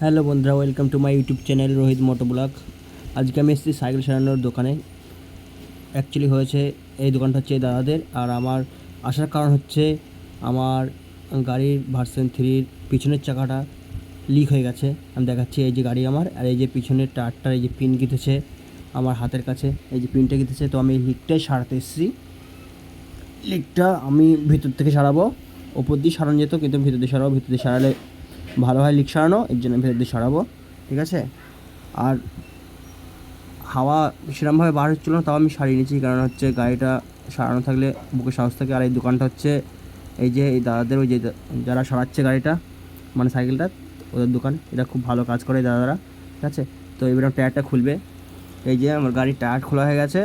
Hello বন্ধুরা, welcome to my YouTube channel Rohit moto vlog. আজকে আমি এসেছি সাইকেল সারানোর দোকানে। অ্যাকচুয়ালি হয়েছে এই দোকানটা হচ্ছে দাদাদের, আর আমার আসার কারণ হচ্ছে আমার গাড়ির ভার্সন 3-র পিছনের চাকাটা লিক হয়ে গেছে। আমি দেখাচ্ছি, এই যে গাড়ি আমার, আর এই যে পিছনের টায়ারটার এই যে পিন গিতেছে আমার হাতের কাছে, এই যে পিনটা গিতেছে। তো আমি এই লিকটাই সারাতে এসেছি। লিকটা আমি ভিতর থেকে সারাবো, ওপর দিয়ে সারানো যেত কিন্তু ভিতর দিয়ে সারাবো। ভিতর দিয়ে সারালে ভালো হয় লিক সারানো, এর জন্য ভিতর দিয়ে সারাবো, ঠিক আছে। আর হাওয়া সেরকমভাবে বার হচ্ছিলো না, তাও আমি সারিয়ে নিয়েছি, কারণ হচ্ছে গাড়িটা সারানো থাকলে বুকে সাহস থাকে। আর এই দোকানটা হচ্ছে এই যে এই দাদাদের, ওই যে যারা সারাচ্ছে গাড়িটা মানে সাইকেলটা, ওদের দোকান। এটা খুব ভালো কাজ করে দাদারা, ঠিক আছে। তো এবার টায়ারটা খুলবে। এই যে আমার গাড়ির টায়ার খোলা হয়ে গেছে,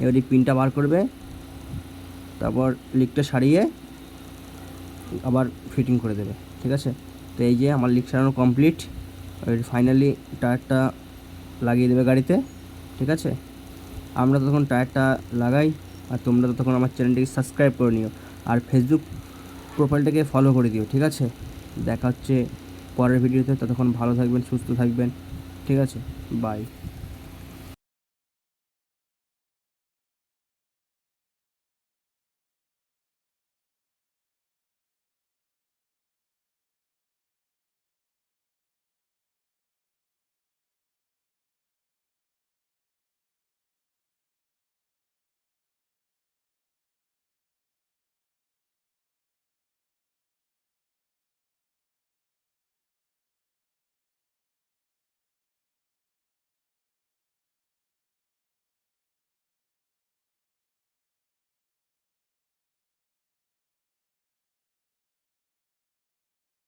এবার এই পিনটা বার করবে, তারপর লিকটা সারিয়ে আবার ফিটিং করে দেবে, ঠিক আছে। তো এই যে আমার লিক সারানো কমপ্লিট। ফাইনালি টায়ারটা লাগিয়ে দেবে গাড়িতে, ঠিক আছে। আমরা তখন টায়ারটা লাগাই, আর তোমরা তখন আমার চ্যানেলটিকে সাবস্ক্রাইব করে নিও, আর ফেসবুক প্রোফাইলটাকে ফলো করে দিও, ঠিক আছে। দেখা হচ্ছে পরের ভিডিওতে। ততক্ষণ ভালো থাকবেন, সুস্থ থাকবেন, ঠিক আছে। বাই।